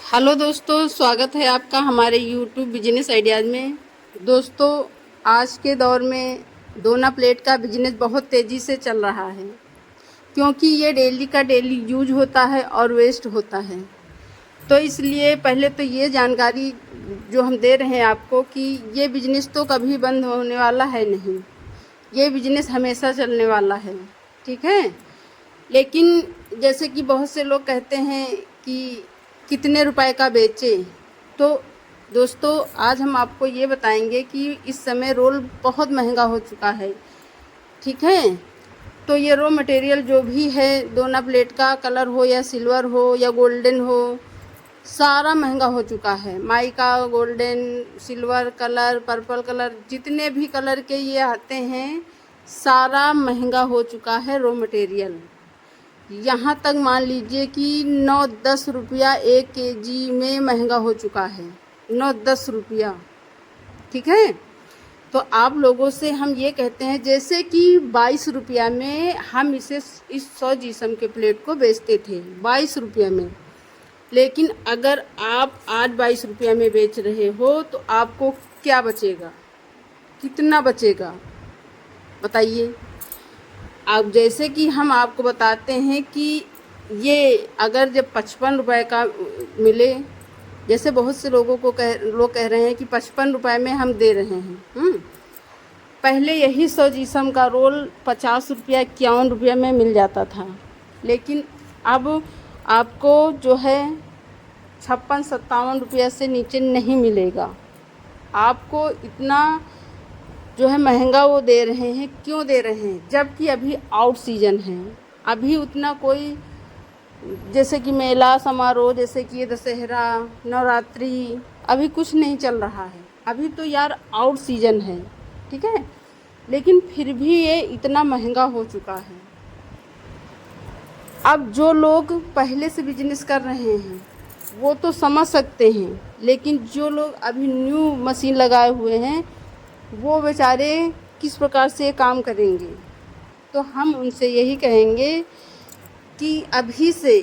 Hello दोस्तों, स्वागत है आपका हमारे यूट्यूब बिजनेस आइडियाज़ में। दोस्तों, आज के दौर में दोना प्लेट का बिजनेस बहुत तेज़ी से चल रहा है, क्योंकि ये डेली का डेली यूज होता है और वेस्ट होता है। तो इसलिए पहले तो ये जानकारी जो हम दे रहे हैं आपको कि ये बिजनेस तो कभी बंद होने वाला है नहीं, ये बिजनेस हमेशा चलने वाला है, ठीक है। लेकिन जैसे कि बहुत से लोग कहते हैं कि कितने रुपए का बेचें, तो दोस्तों आज हम आपको ये बताएंगे कि इस समय रोल बहुत महंगा हो चुका है, ठीक है। तो ये रॉ मटेरियल जो भी है, दोना प्लेट का कलर हो या सिल्वर हो या गोल्डन हो, सारा महंगा हो चुका है। Mica, golden, silver colour, purple colour, जितने भी कलर के ये आते हैं सारा महंगा हो चुका है रॉ मटेरियल। यहाँ तक मान लीजिए कि 9-10 रुपया 1 केजी में महंगा हो चुका है, 9-10 रुपया, ठीक है। तो आप लोगों से हम ये कहते हैं, जैसे कि 22 रुपया में हम इस 100 जीसम के प्लेट को बेचते थे 22 रुपया में, लेकिन अगर आप आज 22 रुपया में बेच रहे हो तो आपको क्या बचेगा, कितना बचेगा बताइए आप। जैसे कि हम आपको बताते हैं कि ये अगर जब 55 रुपए का मिले, जैसे बहुत से लोगों को लोग कह रहे हैं कि 55 रुपए में हम दे रहे हैं। पहले यही 100 जीसम का रोल 50 रुपया 51 रुपया में मिल जाता था, लेकिन अब आपको जो है 56-57 रुपया से नीचे नहीं मिलेगा। आपको इतना जो है महंगा वो दे रहे हैं। क्यों दे रहे हैं? जबकि अभी आउट सीजन है, अभी उतना कोई जैसे कि मेला समारोह, जैसे कि ये दशहरा, नवरात्रि, अभी कुछ नहीं चल रहा है। अभी तो यार आउट सीजन है, ठीक है, लेकिन फिर भी ये इतना महंगा हो चुका है। अब जो लोग पहले से बिजनेस कर रहे हैं वो तो समझ सकते हैं, लेकिन जो लोग अभी न्यू मशीन लगाए हुए हैं वो बेचारे किस प्रकार से काम करेंगे। तो हम उनसे यही कहेंगे कि अभी से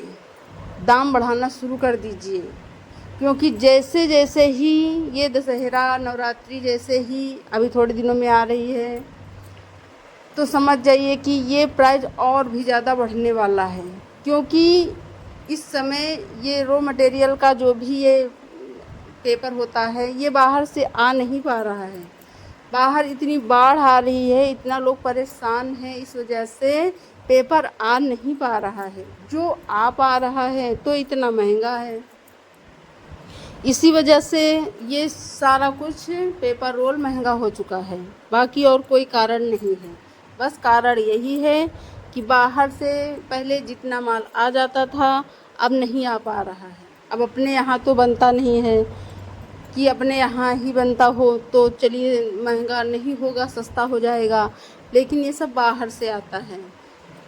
दाम बढ़ाना शुरू कर दीजिए, क्योंकि जैसे जैसे ही ये दशहरा नवरात्रि जैसे ही अभी थोड़े दिनों में आ रही है, तो समझ जाइए कि ये प्राइस और भी ज़्यादा बढ़ने वाला है। क्योंकि इस समय ये रॉ मटेरियल का जो भी ये पेपर होता है ये बाहर से आ नहीं पा रहा है। बाहर इतनी बाढ़ आ रही है, इतना लोग परेशान हैं, इस वजह से पेपर आ नहीं पा रहा है। जो आ पा रहा है तो इतना महंगा है, इसी वजह से ये सारा कुछ पेपर रोल महंगा हो चुका है। बाकी और कोई कारण नहीं है, बस कारण यही है कि बाहर से पहले जितना माल आ जाता था अब नहीं आ पा रहा है। अब अपने यहाँ तो बनता नहीं है कि अपने यहाँ ही बनता हो तो चलिए महंगा नहीं होगा, सस्ता हो जाएगा, लेकिन ये सब बाहर से आता है,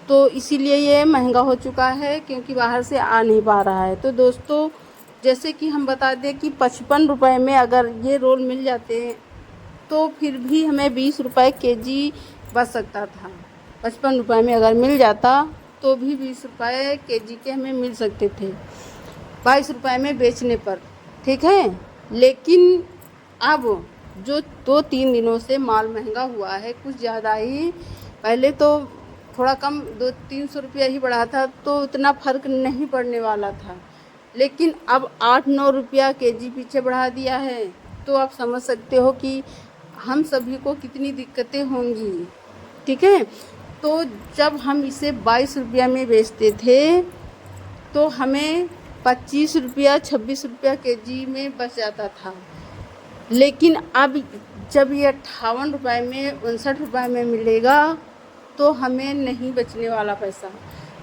तो इसीलिए ये महंगा हो चुका है, क्योंकि बाहर से आ नहीं पा रहा है। तो दोस्तों, जैसे कि हम बता दें कि 55 रुपए में अगर ये रोल मिल जाते हैं तो फिर भी हमें 20 रुपए केजी बच सकता था। 55 रुपए में अगर मिल जाता तो भी 20 रुपए केजी के हमें मिल सकते थे 22 रुपए में बेचने पर, ठीक है। लेकिन अब जो 2-3 दिनों से माल महंगा हुआ है कुछ ज़्यादा ही, पहले तो थोड़ा कम 200-300 रुपया ही बढ़ा था तो इतना फ़र्क नहीं पड़ने वाला था, लेकिन अब 8-9 रुपया केजी पीछे बढ़ा दिया है। तो आप समझ सकते हो कि हम सभी को कितनी दिक्कतें होंगी, ठीक है। तो जब हम इसे 22 रुपया में बेचते थे तो हमें 25 रुपया 26 रुपया केजी में बच जाता था, लेकिन अब जब ये 58 रुपये में 59 रुपये में मिलेगा तो हमें नहीं बचने वाला पैसा।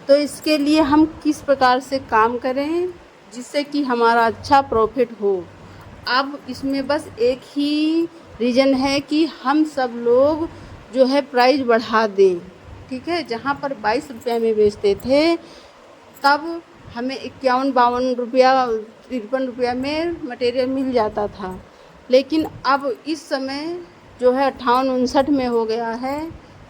तो इसके लिए हम किस प्रकार से काम करें जिससे कि हमारा अच्छा प्रॉफिट हो। अब इसमें बस एक ही रीज़न है कि हम सब लोग जो है प्राइस बढ़ा दें, ठीक है। जहाँ पर 22 रुपये में बेचते थे तब हमें 51-52 रुपया 53 रुपया में मटेरियल मिल जाता था, लेकिन अब इस समय जो है 58-59 में हो गया है।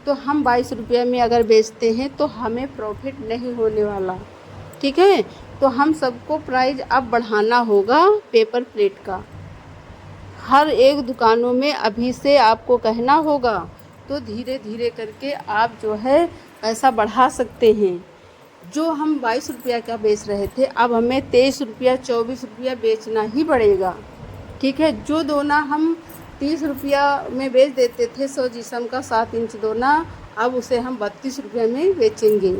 तो हम 22 रुपये में अगर बेचते हैं तो हमें प्रॉफिट नहीं होने वाला, ठीक है। तो हम सबको प्राइस अब बढ़ाना होगा पेपर प्लेट का। हर एक दुकानों में अभी से आपको कहना होगा, तो धीरे धीरे करके आप जो है पैसा बढ़ा सकते हैं। जो हम 22 रुपया का बेच रहे थे, अब हमें 23 रुपया 24 रुपया बेचना ही पड़ेगा। ठीक है, जो दोना हम 30 रुपया में बेच देते थे 100 जीसम का 7 इंच दोना, अब उसे हम 32 रुपया में बेचेंगे।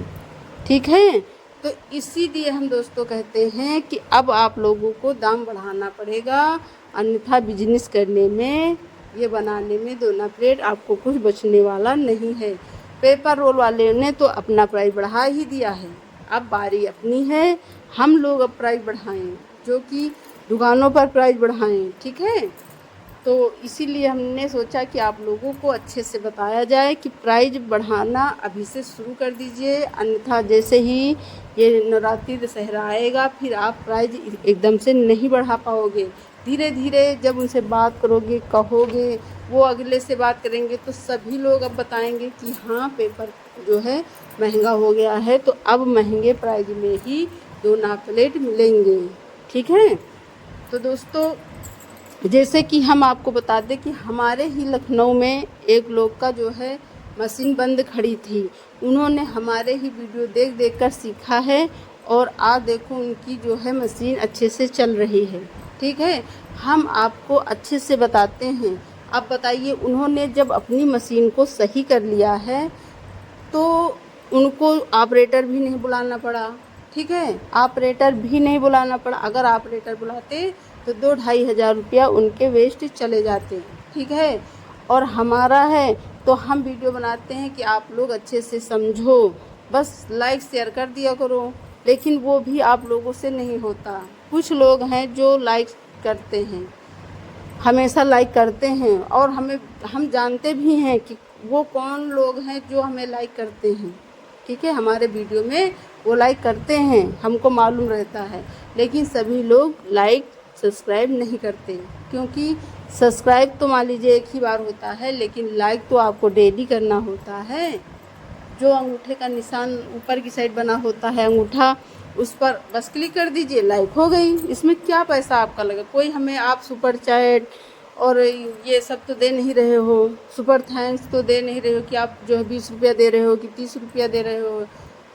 ठीक है, तो इसीलिए हम दोस्तों कहते हैं कि अब आप लोगों को दाम बढ़ाना पड़ेगा, अन्यथा बिजनेस करने में, ये बनाने में दोना प्लेट आपको कुछ बचने वाला नहीं है। पेपर रोल वाले ने तो अपना प्राइस बढ़ा ही दिया है, अब बारी अपनी है, हम लोग अब प्राइस बढ़ाएं, जो कि दुकानों पर प्राइस बढ़ाएं। ठीक है, तो इसीलिए हमने सोचा कि आप लोगों को अच्छे से बताया जाए कि प्राइस बढ़ाना अभी से शुरू कर दीजिए, अन्यथा जैसे ही ये नवरात्रि दशहरा आएगा फिर आप प्राइस एकदम से नहीं बढ़ा पाओगे। धीरे धीरे जब उनसे बात करोगे, कहोगे, वो अगले से बात करेंगे, तो सभी लोग अब बताएंगे कि हाँ पेपर जो है महंगा हो गया है, तो अब महंगे प्राइस में ही दोना प्लेट मिलेंगे। ठीक है, तो दोस्तों जैसे कि हम आपको बता दें कि हमारे ही लखनऊ में एक लोग का जो है मशीन बंद खड़ी थी, उन्होंने हमारे ही वीडियो देख देख कर सीखा है, और आज देखो उनकी जो है मशीन अच्छे से चल रही है। ठीक है, हम आपको अच्छे से बताते हैं। अब बताइए, उन्होंने जब अपनी मशीन को सही कर लिया है तो उनको ऑपरेटर भी नहीं बुलाना पड़ा। ठीक है, ऑपरेटर भी नहीं बुलाना पड़ा, अगर ऑपरेटर बुलाते तो 2-2.5 हज़ार रुपया उनके वेस्ट चले जाते। ठीक है, और हमारा है तो हम वीडियो बनाते हैं कि आप लोग अच्छे से समझो, बस लाइक शेयर कर दिया करो, लेकिन वो भी आप लोगों से नहीं होता। कुछ लोग हैं जो लाइक करते हैं, हमेशा लाइक करते हैं, और हम जानते भी हैं कि वो कौन लोग हैं जो हमें लाइक करते हैं। ठीक है, हमारे वीडियो में वो लाइक करते हैं, हमको मालूम रहता है, लेकिन सभी लोग लाइक सब्सक्राइब नहीं करते, क्योंकि सब्सक्राइब तो मान लीजिए एक ही बार होता है, लेकिन लाइक तो आपको डेली करना होता है। जो अंगूठे का निशान ऊपर की साइड बना होता है अंगूठा, उस पर बस क्लिक कर दीजिए, लाइक हो गई। इसमें क्या पैसा आपका लगा, कोई हमें आप सुपर चैट और ये सब तो दे नहीं रहे हो, सुपर थैंक्स तो दे नहीं रहे हो कि आप जो है 20 रुपया दे रहे हो कि 30 रुपया दे रहे हो,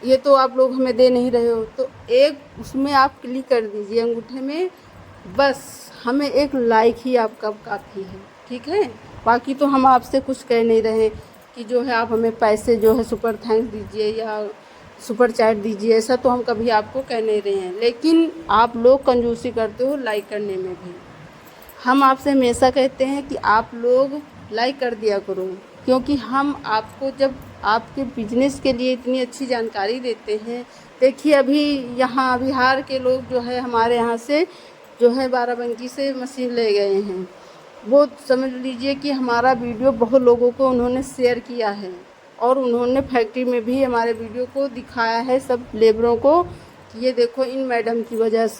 ये तो आप लोग हमें दे नहीं रहे हो। तो एक उसमें आप क्लिक कर दीजिए अंगूठे में, बस हमें एक लाइक ही आपका काफ़ी है। ठीक है, बाकी तो हम आपसे कुछ कह नहीं रहे कि जो है आप हमें पैसे जो है सुपर थैंक्स दीजिए या सुपर चैट दीजिए, ऐसा तो हम कभी आपको कह नहीं रहे हैं, लेकिन आप लोग कंजूसी करते हो लाइक करने में भी। हम आपसे हमेशा कहते हैं कि आप लोग लाइक कर दिया करो, क्योंकि हम आपको जब आपके बिजनेस के लिए इतनी अच्छी जानकारी देते हैं। देखिए अभी यहाँ बिहार के लोग जो है हमारे यहाँ से जो है बाराबंकी से मशीन ले गए हैं, वो समझ लीजिए कि हमारा वीडियो बहुत लोगों को उन्होंने शेयर किया है, और उन्होंने फैक्ट्री में भी हमारे वीडियो को दिखाया है सब लेबरों को कि ये देखो इन मैडम की वजह से